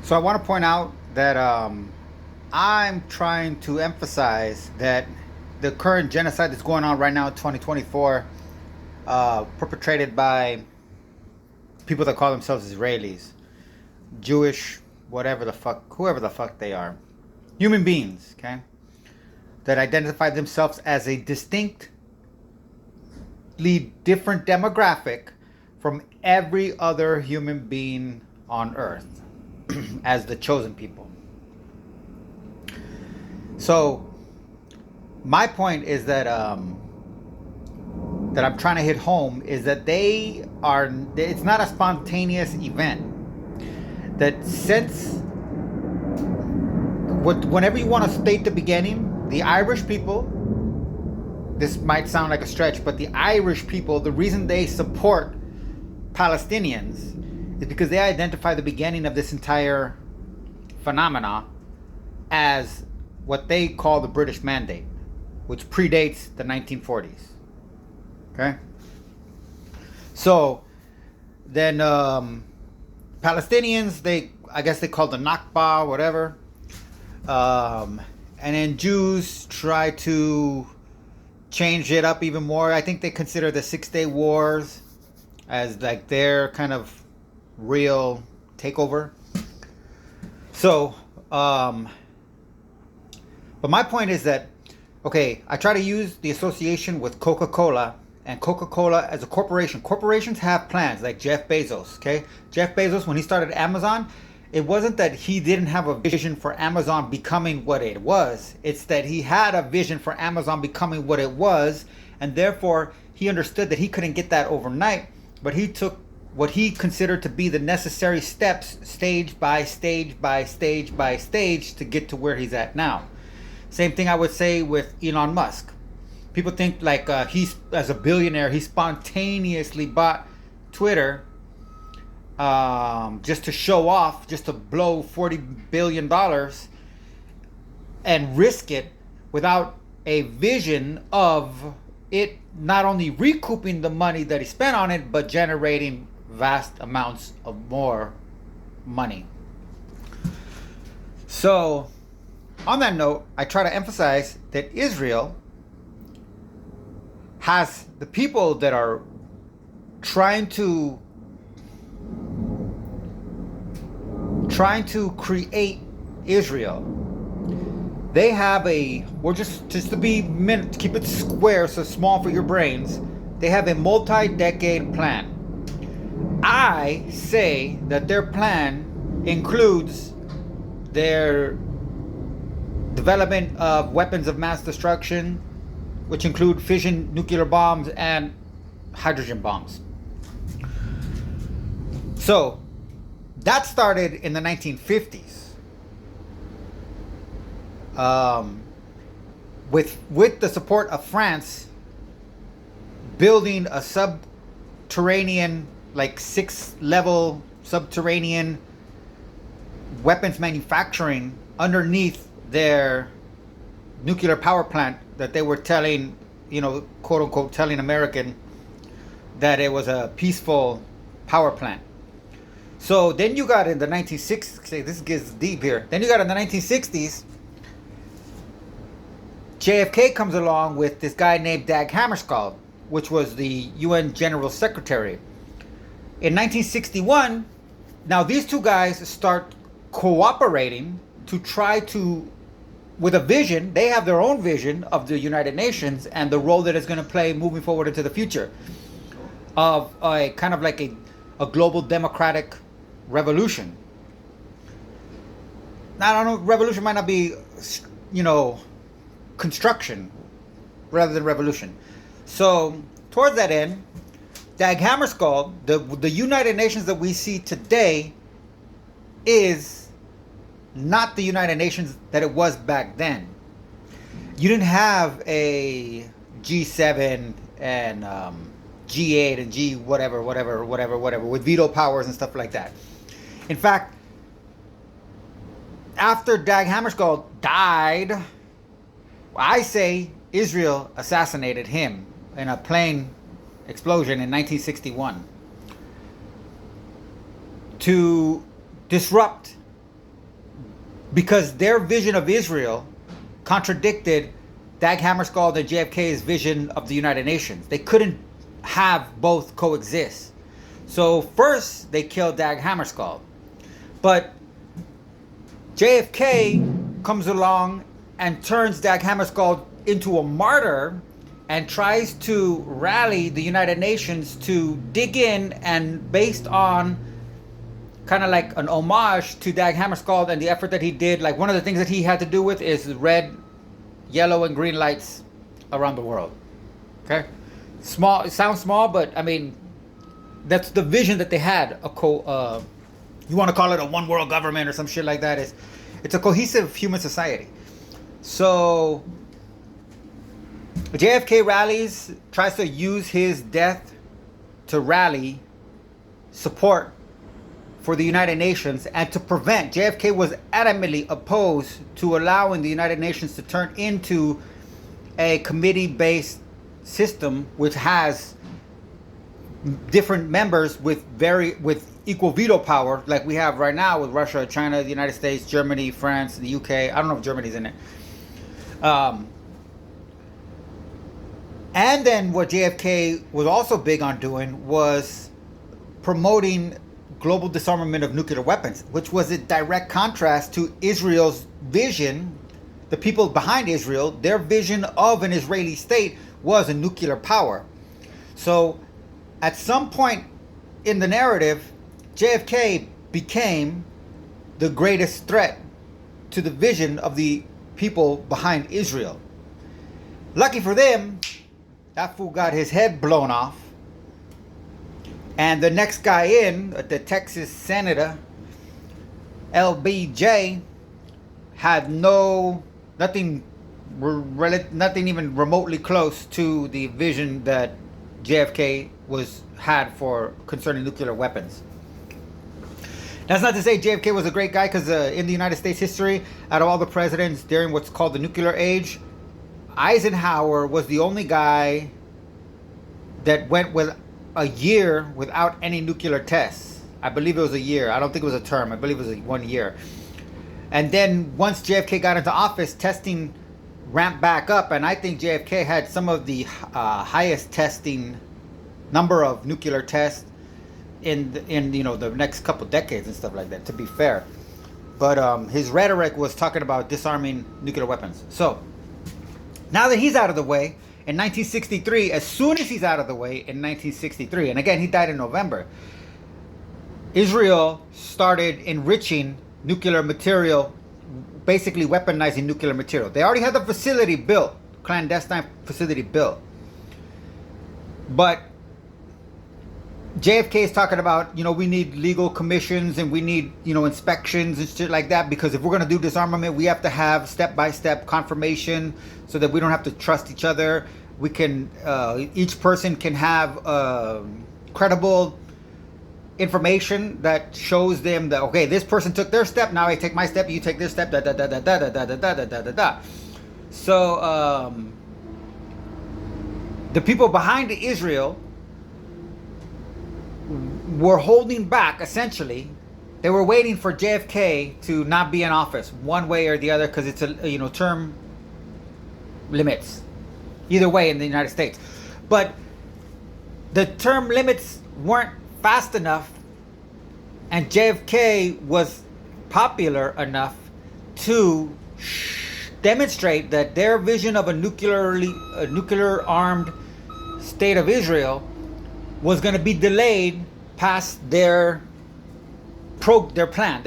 So I want to point out that I'm trying to emphasize that the current genocide that's going on right now in 2024, perpetrated by people that call themselves Israelis, Jewish, whatever the fuck, whoever the fuck they are, human beings, okay, that identify themselves as a distinctly different demographic from every other human being on earth as the chosen people. So my point is that that I'm trying to hit home is that it's not a spontaneous event. That since whenever you want to state the beginning, the Irish people, this might sound like a stretch, but the Irish people, the reason they support Palestinians is because they identify the beginning of this entire phenomena as what they call the British Mandate, which predates the 1940s. Okay? So then Palestinians, I guess they call the Nakba, whatever. And then Jews try to change it up even more. I think they consider the 6-Day Wars as like their kind of real takeover. So, but my point is that, okay, I try to use the association with Coca-Cola, and Coca-Cola as a corporation. Corporations have plans, like Jeff Bezos, okay? Jeff Bezos, when he started Amazon, it wasn't that he didn't have a vision for Amazon becoming what it was. It's that he had a vision for Amazon becoming what it was, and therefore he understood that he couldn't get that overnight, but he took what he considered to be the necessary steps, stage by stage by stage by stage, to get to where he's at now. Same thing I would say with Elon Musk. People think like he's, as a billionaire, he spontaneously bought Twitter just to show off, just to blow $40 billion and risk it without a vision of it not only recouping the money that he spent on it, but generating vast amounts of more money. So, on that note, I try to emphasize that Israel has the people that are trying to create Israel. They have just to be to keep it square, so small for your brains, they have a multi-decade plan. I say that their plan includes their development of weapons of mass destruction, which include fission nuclear bombs and hydrogen bombs. So that started in the 1950s. With the support of France, building a subterranean, like 6-level subterranean weapons manufacturing underneath their nuclear power plant that they were telling, quote unquote, telling American that it was a peaceful power plant. So then you got in the 1960s, this gets deep here. Then you got in the 1960s, JFK comes along with this guy named Dag Hammarskjöld, which was the UN General Secretary. In 1961, now these two guys start cooperating to try to, with a vision, they have their own vision of the United Nations and the role that it's going to play moving forward into the future of a kind of like a global democratic revolution. I don't know, revolution might not be, construction rather than revolution. So towards that end, Dag Hammarskjöld, the United Nations that we see today is not the United Nations that it was back then. You didn't have a G7 and G8 and G whatever with veto powers and stuff like that. In fact, after Dag Hammarskjöld died, I say Israel assassinated him in a plane explosion in 1961 to disrupt because their vision of Israel contradicted Dag Hammarskjöld and JFK's vision of the United Nations. They couldn't have both coexist. So first they killed Dag Hammarskjöld, but JFK comes along and turns Dag Hammarskjöld into a martyr and tries to rally the United Nations to dig in, and based on kind of like an homage to Dag Hammarskjöld and the effort that he did, like one of the things that he had to do with is red, yellow, and green lights around the world. Okay? Small, it sounds small, but I mean, that's the vision that they had. You want to call it a one world government or some shit like that. It's a cohesive human society. So JFK rallies, tries to use his death to rally support for the United Nations and to prevent. JFK was adamantly opposed to allowing the United Nations to turn into a committee-based system which has different members with equal veto power, like we have right now with Russia, China, the United States, Germany, France, the UK. I don't know if Germany's in it. And then what JFK was also big on doing was promoting global disarmament of nuclear weapons, which was a direct contrast to Israel's vision. The people behind Israel, their vision of an Israeli state was a nuclear power. So at some point in the narrative, JFK became the greatest threat to the vision of the people behind Israel. Lucky for them, that fool got his head blown off. And the next guy in, the Texas Senator, LBJ, had nothing even remotely close to the vision that JFK had for concerning nuclear weapons. That's not to say JFK was a great guy, because in the United States history, out of all the presidents during what's called the nuclear age, Eisenhower was the only guy that went with a year without any nuclear tests. I believe it was a year. I don't think it was a term. I believe it was 1 year. And then once JFK got into office, testing ramped back up, and I think JFK had some of the highest testing number of nuclear tests in the next couple decades and stuff like that, to be fair. But his rhetoric was talking about disarming nuclear weapons. So now that he's out of the way, in 1963, as soon as he's out of the way in 1963, and again, he died in November, Israel started enriching nuclear material, basically weaponizing nuclear material. They already had the facility built, clandestine facility built. But JFK is talking about, we need legal commissions and we need, inspections and shit like that, because if we're going to do disarmament, we have to have step-by-step confirmation so that we don't have to trust each other. We can, each person can have credible information that shows them that, okay, this person took their step, now I take my step, you take this step, da da da da da da da da da da da da. So the people behind Israel were holding back, essentially. They were waiting for JFK to not be in office one way or the other, because it's a term limits either way in the United States. But the term limits weren't fast enough, and JFK was popular enough to demonstrate that their vision of a nuclear armed state of Israel was going to be delayed past their plan.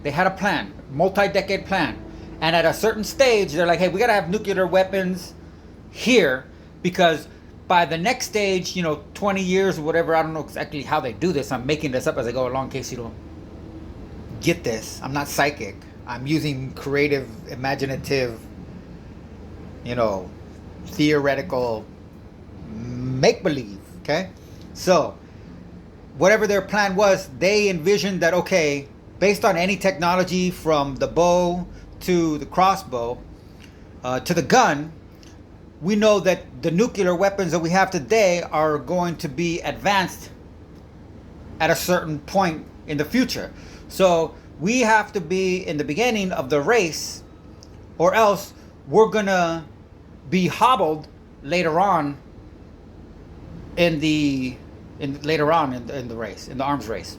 They had a plan, multi-decade plan. And at a certain stage, they're like, hey, we got to have nuclear weapons here, because by the next stage, 20 years or whatever, I don't know exactly how they do this. I'm making this up as I go along in case you don't get this. I'm not psychic. I'm using creative, imaginative, theoretical make-believe, okay? So, whatever their plan was, they envisioned that, okay, based on any technology from the bow to the crossbow to the gun, we know that the nuclear weapons that we have today are going to be advanced at a certain point in the future. So we have to be in the beginning of the race, or else we're gonna be hobbled later on in the race, in the arms race.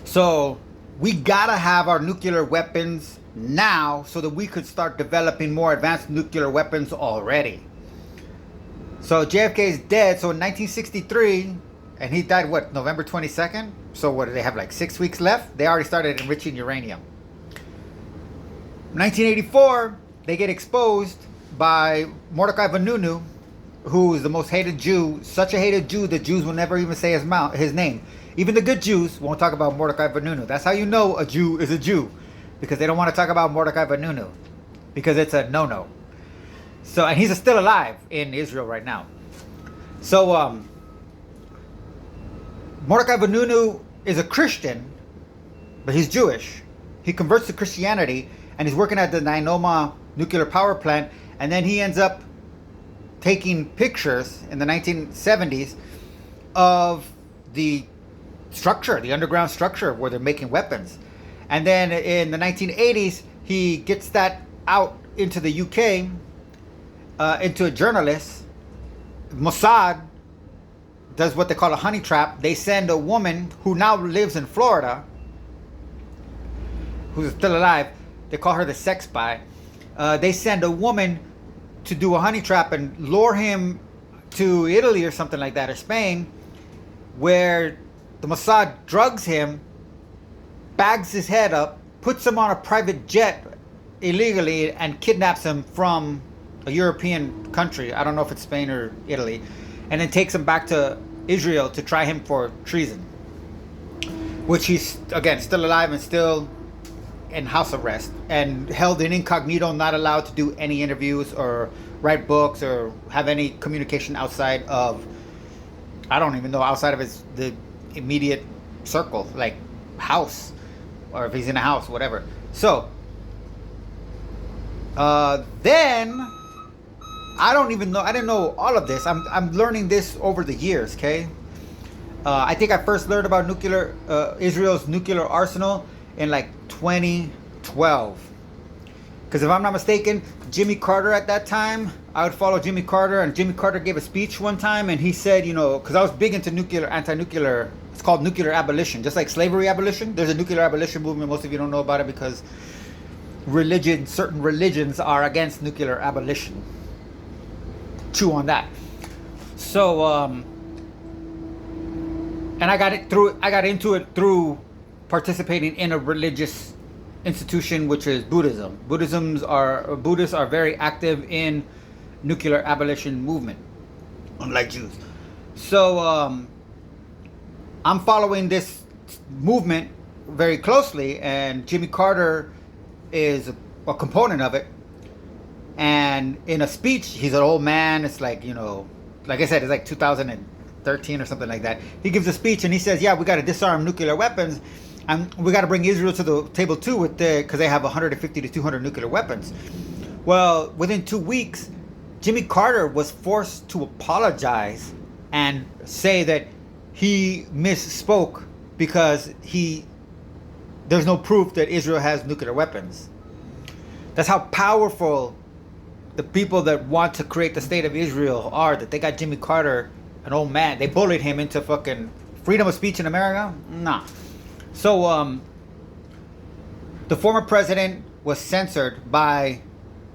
So we gotta have our nuclear weapons now so that we could start developing more advanced nuclear weapons already. So JFK is dead. So in 1963, and he died what, November 22nd? So what do they have, like 6 weeks left? They already started enriching uranium. 1984, they get exposed by Mordecai Vanunu, who is the most hated Jew, such a hated Jew that Jews will never even say his name. Even the good Jews won't talk about Mordecai Vanunu. That's how you know a Jew is a Jew, because they don't want to talk about Mordecai Vanunu, because it's a no-no. So, and he's still alive in Israel right now. So, Mordecai Vanunu is a Christian, but he's Jewish. He converts to Christianity, and he's working at the Nainoma nuclear power plant, and then he ends up taking pictures in the 1970s of the structure, the underground structure where they're making weapons. And then in the 1980s, he gets that out into the UK, into a journalist. Mossad does what they call a honey trap. They send a woman who now lives in Florida, who's still alive. They call her the sex spy. They send a woman to do a honey trap and lure him to Italy or something like that, or Spain, where the Mossad drugs him, bags his head up, puts him on a private jet illegally, and kidnaps him from a European country. I don't know if it's Spain or Italy. And then takes him back to Israel to try him for treason. Which he's, again, still alive and still in house arrest. And held in incognito, not allowed to do any interviews or write books or have any communication outside of, I don't even know, outside of the immediate circle, like house, or if he's in a house, whatever. So then I don't even know, I didn't know all of this. I'm learning this over the years. Okay, I think I first learned about Israel's nuclear arsenal in like 2012, because if I'm not mistaken, Jimmy Carter at that time, I would follow Jimmy Carter, and Jimmy Carter gave a speech one time, and he said, you know, because I was big into anti-nuclear, it's called nuclear abolition, just like slavery abolition. There's a nuclear abolition movement. Most of you don't know about it because certain religions are against nuclear abolition. Chew on that. So, and I got into it through participating in a religious institution, which is Buddhism. Buddhists are very active in nuclear abolition movement, unlike Jews. So I'm following this movement very closely, and Jimmy Carter is a component of it. And in a speech, he's an old man. It's like, you know, like I said, it's like 2013 or something like that. He gives a speech and he says, yeah, we got to disarm nuclear weapons. And we got to bring Israel to the table too, because they have 150 to 200 nuclear weapons. Well, within 2 weeks, Jimmy Carter was forced to apologize and say that he misspoke because there's no proof that Israel has nuclear weapons. That's how powerful the people that want to create the state of Israel are, that they got Jimmy Carter, an old man. They bullied him into fucking freedom of speech in America? Nah. So, the former president was censored by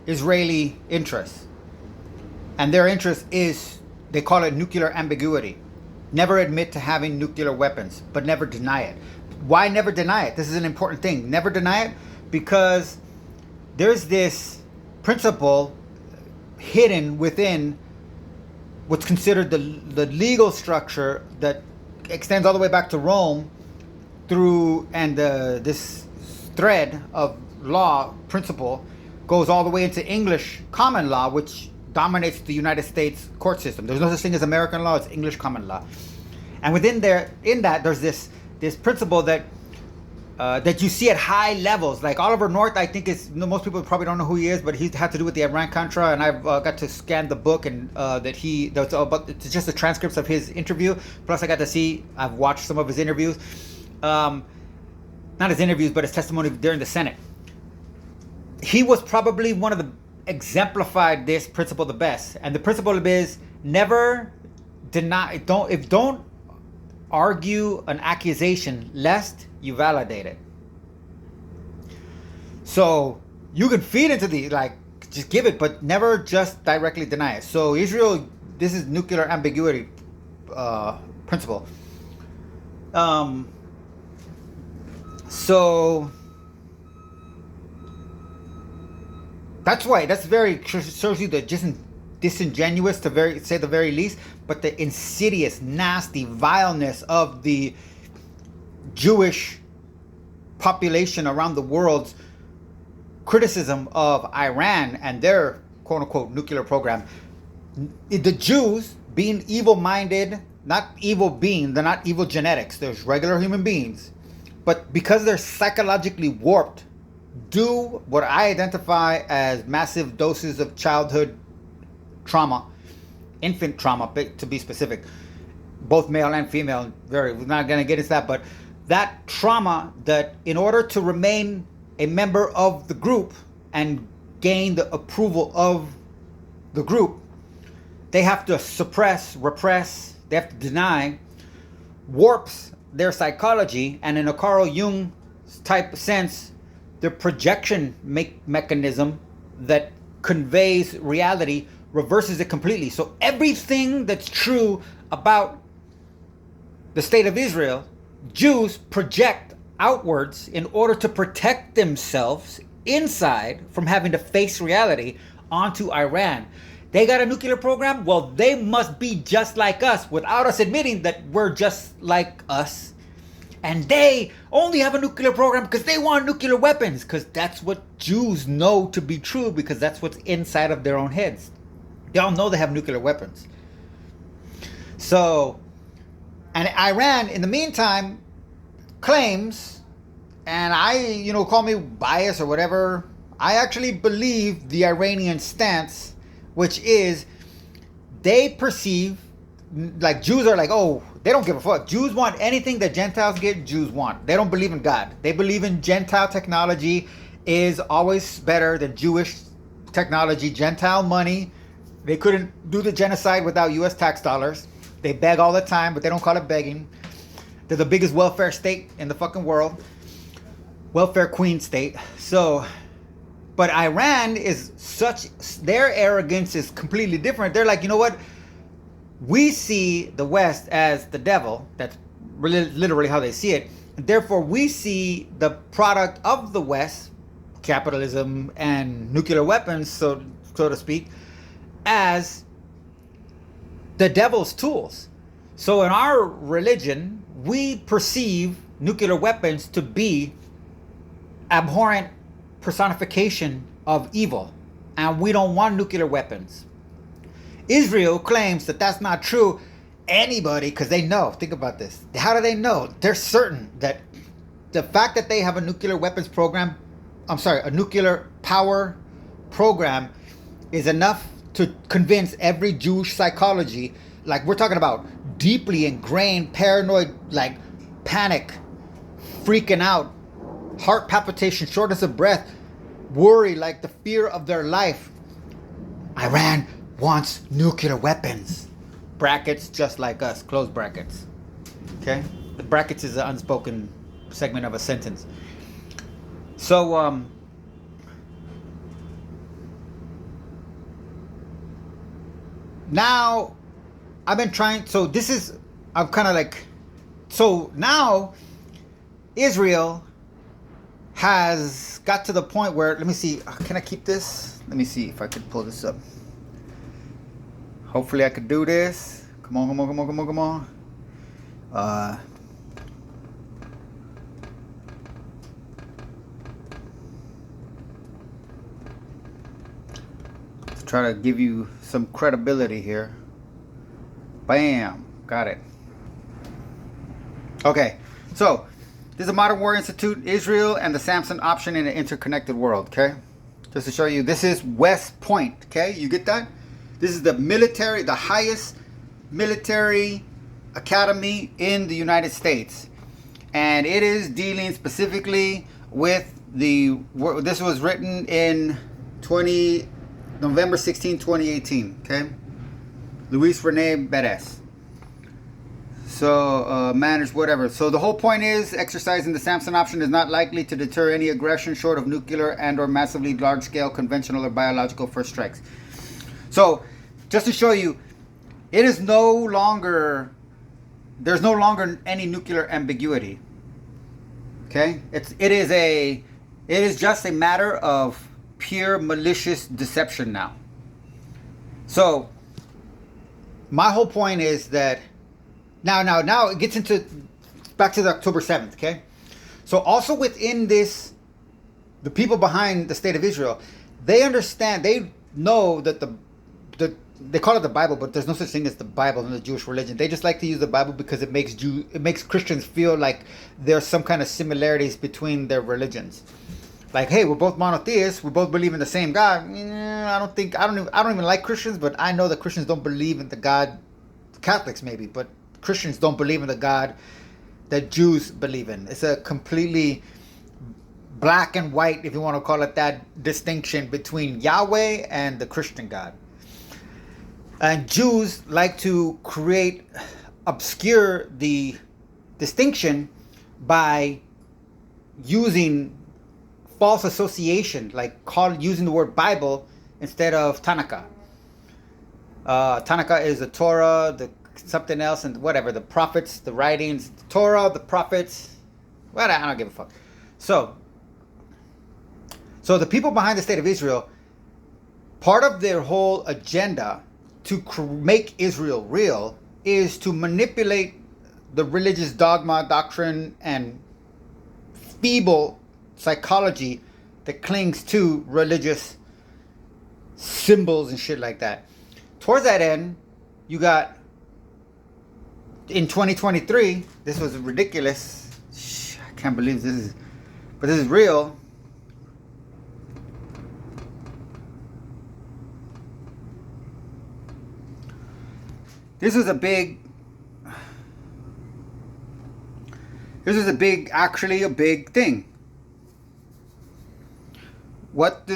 Israeli interests. And their interest is, they call it nuclear ambiguity. Never admit to having nuclear weapons, but never deny it. Why never deny it? This is an important thing. Never deny it because there's this principle hidden within what's considered the legal structure that extends all the way back to Rome through, and this thread of law principle goes all the way into English common law, which dominates the United States court system. There's no such thing as American law, it's English common law. And within that, there's this principle that you see at high levels. Like Oliver North, I think most people probably don't know who he is, but he had to do with the Iran-Contra, and I've got to scan the book, and it's just the transcripts of his interview. Plus, I've watched some of his interviews. not his interviews, but his testimony during the Senate. He was probably one of the exemplified this principle the best. And the principle is never deny, don't argue an accusation lest you validate it. So you can feed into the, like, just give it, but never just directly deny it. So Israel, this is nuclear ambiguity principle. So that's why, that's very, shows you the disingenuous, to say the very least, but the insidious, nasty vileness of the Jewish population around the world's criticism of Iran and their quote-unquote nuclear program. The Jews, being evil-minded, not evil beings, they're not evil genetics, there's regular human beings, but because they're psychologically warped, do what I identify as massive doses of childhood trauma, infant trauma, to be specific, both male and female. We're not going to get into that, but that trauma, that in order to remain a member of the group and gain the approval of the group, they have to suppress, repress, they have to deny, warps their psychology, and in a Carl Jung type sense, their projection mechanism that conveys reality reverses it completely. So everything that's true about the state of Israel, Jews project outwards in order to protect themselves inside from having to face reality onto Iran. They got a nuclear program? Well, they must be just like us, without us admitting that we're just like us. And they only have a nuclear program because they want nuclear weapons, because that's what Jews know to be true, because that's what's inside of their own heads. They all know they have nuclear weapons. So, and Iran, in the meantime, claims, and I, call me biased or whatever, I actually believe the Iranian stance, which is they perceive, like, Jews are like, oh, they don't give a fuck. Jews want anything that Gentiles get, Jews want. They don't believe in God. They believe in Gentile technology is always better than Jewish technology. Gentile money, they couldn't do the genocide without US tax dollars. They beg all the time, but they don't call it begging. They're the biggest welfare state in the fucking world. Welfare queen state. So, but Iran is such, their arrogance is completely different. They're like, you know what? We see the West as the devil. That's really literally how they see it. And therefore, we see the product of the West, capitalism and nuclear weapons, so to speak, as the devil's tools. So in our religion, we perceive nuclear weapons to be abhorrent personification of evil, and we don't want nuclear weapons. Israel claims that that's not true. Anybody, because they know, think about this. How do they know? They're certain that the fact that they have a nuclear weapons program, a nuclear power program, is enough to convince every Jewish psychology, like we're talking about deeply ingrained paranoid, like panic, freaking out, heart palpitation, shortness of breath, worry, like the fear of their life. Iran wants nuclear weapons. Brackets, just like us, close brackets. Okay? The brackets is an unspoken segment of a sentence. So, now I've been trying, so this is, I'm kind of like, so now Israel has got to the point where, let me see, can I keep this? Let me see if I can pull this up. Hopefully I could do this. Come on, come on, come on, come on, come on. Let's try to give you some credibility here. Bam, got it. Okay, so this is a Modern War Institute, Israel and the Samson option in an interconnected world, okay? Just to show you, this is West Point, okay? You get that? This is the military, the highest military academy in the United States. and it is dealing specifically with this was written in November 16, 2018, okay? Luis Rene Perez. So, manners, whatever. So the whole point is, exercising the Samson option is not likely to deter any aggression short of nuclear and or massively large-scale conventional or biological first strikes. So, just to show you, there's no longer any nuclear ambiguity. Okay? It is just a matter of pure malicious deception now. So, my whole point is that now it gets into back to the October 7th, okay? So also within this, the people behind the State of Israel, they understand, they know that they call it the Bible, but there's no such thing as the Bible in the Jewish religion. They just like to use the Bible because it makes Christians feel like there's some kind of similarities between their religions. Like, hey, we're both monotheists, we both believe in the same God. I don't even like Christians, but I know that Christians don't believe in the God, Catholics maybe, but Christians don't believe in the God that Jews believe in. It's a completely black and white, if you want to call it that, distinction between Yahweh and the Christian God. And Jews like to obscure the distinction by using false association, like using the word Bible instead of Tanakh. Tanakh is the Torah, something else, and whatever, the prophets, the writings, the Torah, the prophets. Well, I don't give a fuck. So the people behind the State of Israel, part of their whole agenda to make Israel real is to manipulate the religious dogma, doctrine, and feeble psychology that clings to religious symbols and shit like that. Towards that end, you got, in 2023, this was ridiculous. I can't believe this is real. This is actually a big thing. What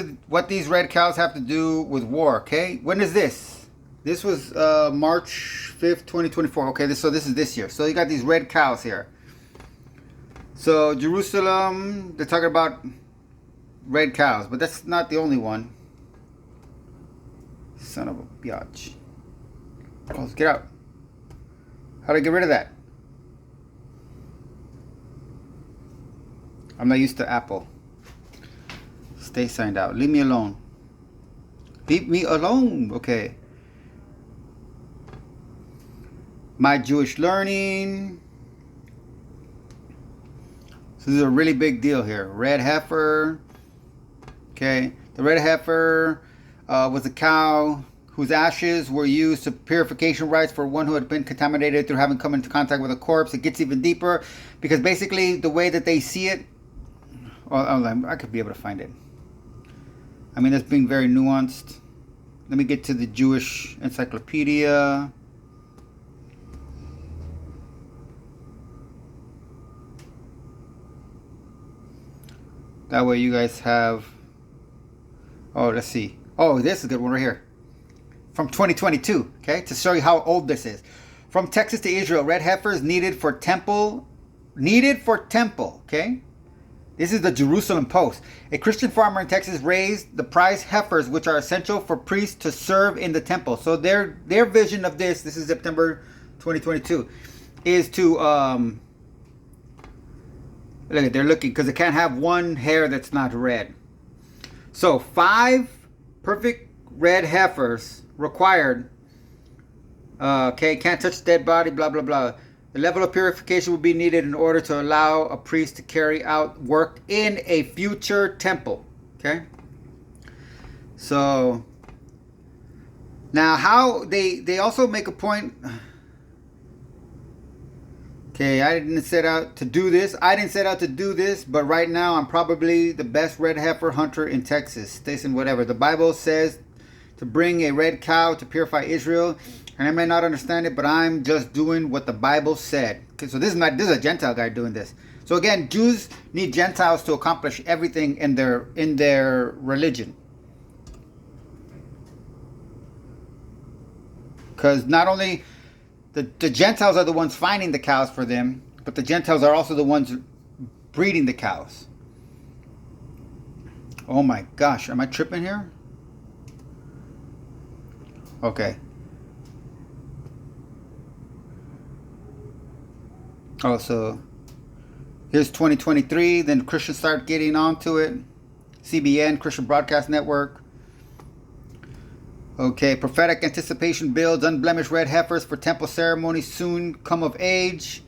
these red cows have to do with war, okay? When is this? This was March 5th, 2024. Okay, so this is this year. So you got these red cows here. So Jerusalem, they're talking about red cows, but that's not the only one. Son of a biatch. Close, get out. How do I get rid of that? I'm not used to Apple. Stay signed out. Leave me alone. Leave me alone. Okay. My Jewish learning. So this is a really big deal here. Red heifer. Okay. The red heifer was a cow whose ashes were used to purification rites for one who had been contaminated through having come into contact with a corpse. It gets even deeper because basically the way that they see it, well, I could be able to find it. I mean, that's being very nuanced. Let me get to the Jewish encyclopedia. That way you guys have... Oh, let's see. Oh, this is a good one right here. From 2022, okay? To show you how old this is. From Texas to Israel, red heifers needed for temple, okay? This is the Jerusalem Post. A Christian farmer in Texas raised the prize heifers, which are essential for priests to serve in the temple. So their vision of this is September 2022, is to look at, they're looking because it can't have one hair that's not red. So 5 perfect red heifers required. Okay, can't touch dead body, blah blah blah. The level of purification will be needed in order to allow a priest to carry out work in a future temple. Okay? So, now how they also make a point. Okay, I didn't set out to do this. But right now I'm probably the best red heifer hunter in Texas. Station whatever. The Bible says to bring a red cow to purify Israel. And I may not understand it, but I'm just doing what the Bible said. Okay, so this is a Gentile guy doing this. So again, Jews need Gentiles to accomplish everything in their religion. Because not only the Gentiles are the ones finding the cows for them, but the Gentiles are also the ones breeding the cows. Oh my gosh, am I tripping here? Okay. Oh, so here's 2023. Then Christians start getting onto it. CBN, Christian Broadcast Network. Okay, prophetic anticipation builds unblemished red heifers for temple ceremonies soon come of age.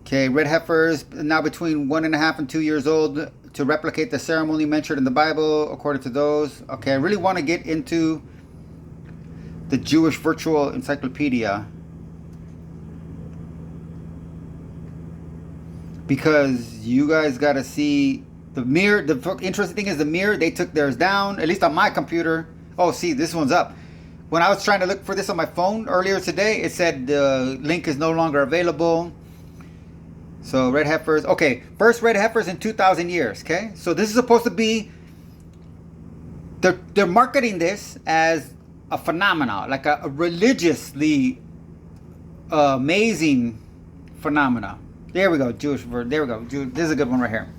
Okay, red heifers now between 1.5 and 2 years old to replicate the ceremony mentioned in the Bible, according to those. Okay, I really want to get into the Jewish Virtual Encyclopedia, because you guys got to see the mirror. The interesting thing is the mirror, they took theirs down, at least on my computer. Oh, see, this one's up. When I was trying to look for this on my phone earlier today, it said the link is no longer available. So red heifers. Okay, first red heifers in 2,000 years. Okay, so this is supposed to be, they're marketing this as a phenomenon, like a religiously amazing phenomena. There we go, Jewish word. There we go. This is a good one right here.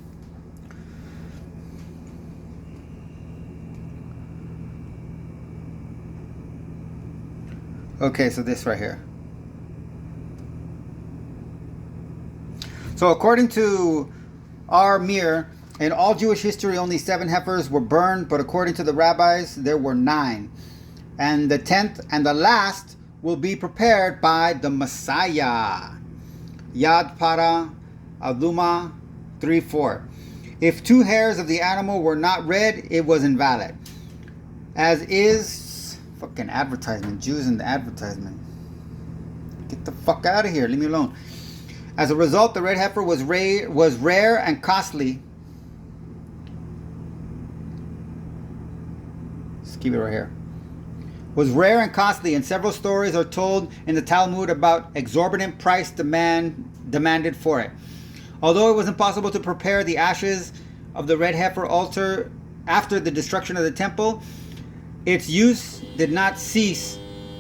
Okay, so this right here. So according to our mirror, in all Jewish history, only 7 heifers were burned, but according to the rabbis, there were 9. And the 10th and the last will be prepared by the Messiah. Yad Para Aduma 3:4. If 2 hairs of the animal were not red, it was invalid. As is fucking advertisement, Jews in the advertisement. Get the fuck out of here, leave me alone. As a result, the red heifer was rare and costly. Let's keep it right here. Was rare and costly, and several stories are told in the Talmud about exorbitant price demanded for it. Although it was impossible to prepare the ashes of the red heifer altar after the destruction of the temple, its use did not cease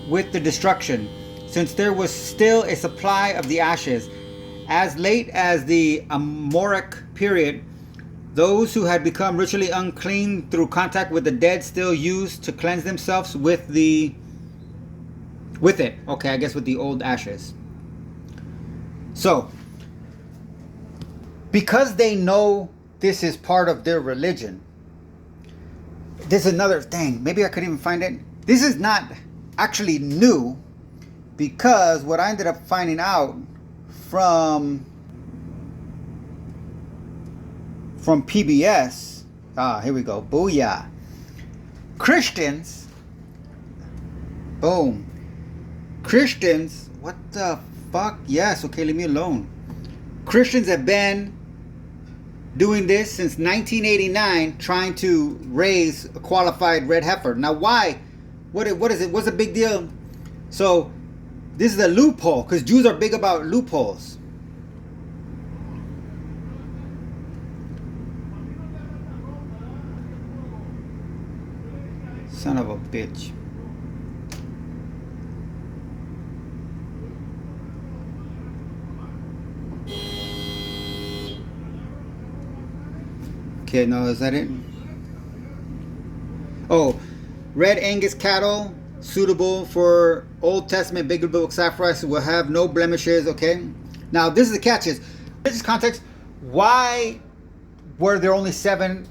with the destruction, since there was still a supply of the ashes. As late as the Amoraic period, those who had become ritually unclean through contact with the dead still used to cleanse themselves with it. Okay, I guess with the old ashes. So, because they know this is part of their religion, this is another thing. Maybe I couldn't even find it. This is not actually new, because what I ended up finding out from PBS. Here we go. Booyah. Christians. Boom. Christians. What the fuck? Yes. Okay, leave me alone. Christians have been doing this since 1989, trying to raise a qualified red heifer. Now, why? What is it? What's the big deal? So, this is a loophole, because Jews are big about loopholes. Son of a bitch. Okay, no, is that it? Oh, red Angus cattle suitable for Old Testament biblical sacrifice will have no blemishes. Okay, now this is the catch: is this context? Why were there only 7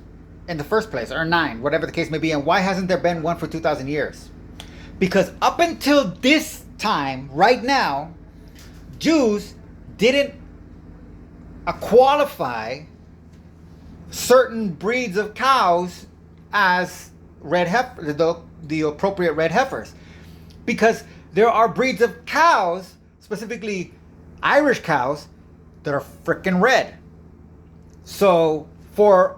in the first place, or 9, whatever the case may be, and why hasn't there been one for 2,000 years? Because up until this time, right now, Jews didn't qualify certain breeds of cows as red heifer, the appropriate red heifers, because there are breeds of cows, specifically Irish cows, that are freaking red. So for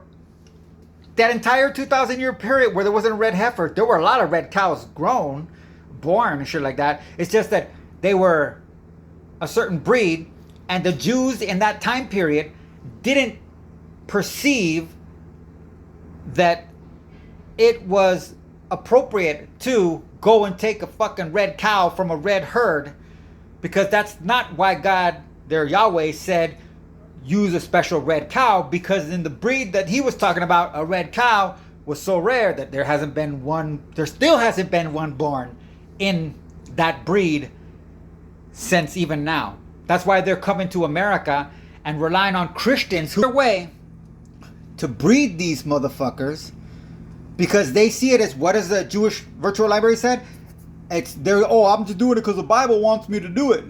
that entire 2,000 year period where there wasn't a red heifer, there were a lot of red cows born and shit like that. It's just that they were a certain breed, And the Jews in that time period didn't perceive that it was appropriate to go and take a fucking red cow from a red herd, because that's not why God, their Yahweh, said use a special red cow, because in the breed that he was talking about, a red cow was so rare that there still hasn't been one born in that breed since even now. That's why they're coming to America and relying on Christians who are way to breed these motherfuckers, because they see it as, what is the Jewish virtual library said? I'm just doing it because the Bible wants me to do it.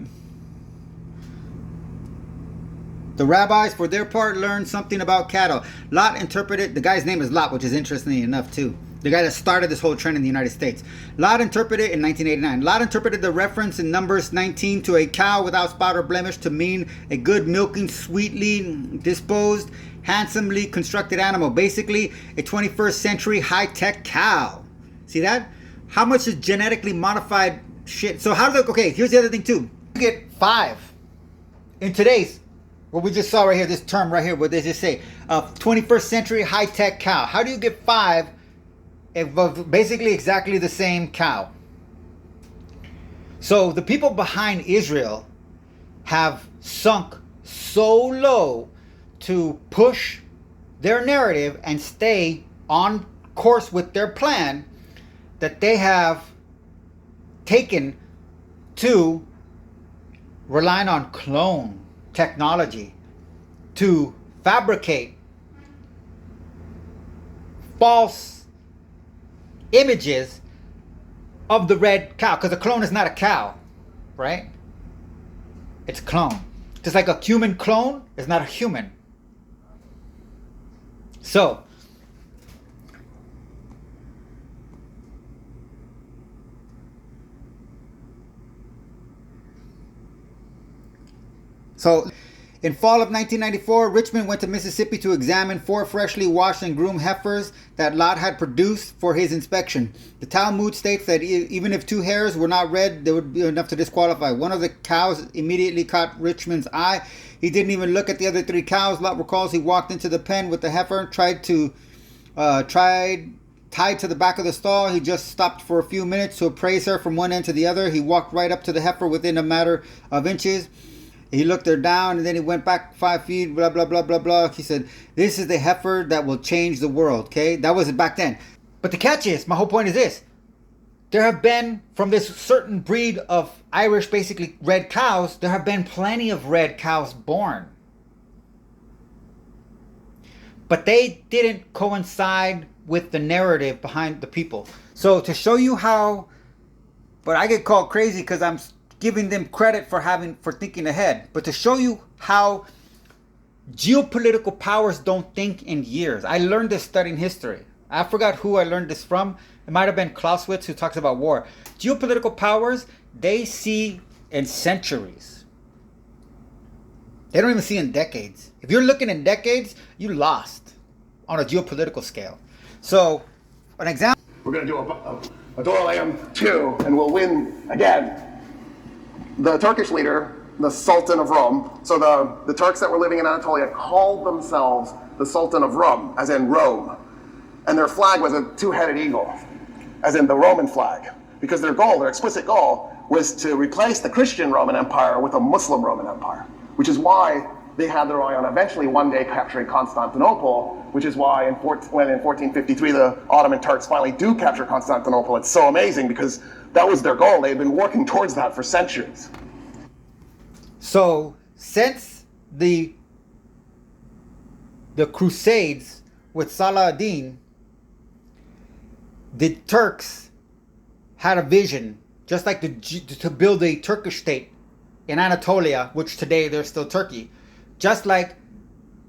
The rabbis, for their part, learned something about cattle. Lot interpreted, the guy's name is Lot, which is interesting enough too. The guy that started this whole trend in the United States. Lot interpreted in 1989. Lot interpreted the reference in Numbers 19 to a cow without spot or blemish to mean a good milking, sweetly disposed, handsomely constructed animal. Basically, a 21st century high-tech cow. See that? How much is genetically modified shit? So okay, here's the other thing too. You get 5 in today's, what we just saw right here, this term right here, what they just say, 21st century high-tech cow. How do you get 5 of basically exactly the same cow? So the people behind Israel have sunk so low to push their narrative and stay on course with their plan that they have taken to relying on clone technology to fabricate false images of the red cow, because a clone is not a cow, right? It's a clone. Just like a human clone is not a human. So in fall of 1994, Richmond went to Mississippi to examine 4 freshly washed and groomed heifers that Lot had produced for his inspection. The Talmud states that even if 2 hairs were not red, they would be enough to disqualify. One of the cows immediately caught Richmond's eye. He didn't even look at the other 3 cows. Lot recalls he walked into the pen with the heifer, tied to the back of the stall. He just stopped for a few minutes to appraise her from one end to the other. He walked right up to the heifer within a matter of inches. He looked her down, and then he went back 5 feet, blah, blah, blah, blah, blah. He said, this is the heifer that will change the world, okay? That was it back then. But the catch is, my whole point is this. There have been, from this certain breed of Irish, basically red cows, there have been plenty of red cows born. But they didn't coincide with the narrative behind the people. So to show you how, but I get called crazy because I'm giving them credit for thinking ahead, but to show you how geopolitical powers don't think in years. I learned this studying history. I forgot who I learned this from. It might have been Clausewitz, who talks about war. Geopolitical powers, they see in centuries. They don't even see in decades. If you're looking in decades, you lost on a geopolitical scale. So, an example. We're going to do a Doralam 2, and we'll win again. The Turkish leader, the Sultan of Rome, so the Turks that were living in Anatolia called themselves the Sultan of Rome, as in Rome. And their flag was a 2-headed eagle, as in the Roman flag. Because their explicit goal, was to replace the Christian Roman Empire with a Muslim Roman Empire. Which is why they had their eye on eventually one day capturing Constantinople, which is why when in 1453 the Ottoman Turks finally do capture Constantinople, it's so amazing because that was their goal. They had been working towards that for centuries. So, since the Crusades with Saladin, the Turks had a vision, just like to build a Turkish state in Anatolia, which today they're still Turkey. Just like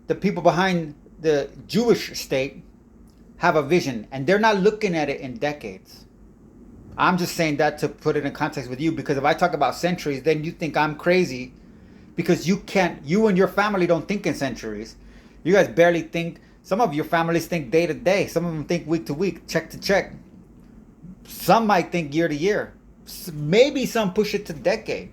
the people behind the Jewish state have a vision, and they're not looking at it in decades. I'm just saying that to put it in context with you, because if I talk about centuries, then you think I'm crazy, because you and your family don't think in centuries. You guys barely think. Some of your families think day to day. Some of them think week to week, check to check. Some might think year to year. Maybe some push it to decade.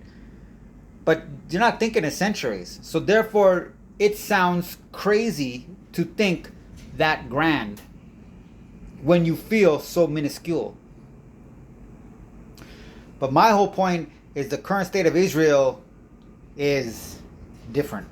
But you're not thinking in centuries. So therefore, it sounds crazy to think that grand when you feel so minuscule. But my whole point is the current state of Israel is different.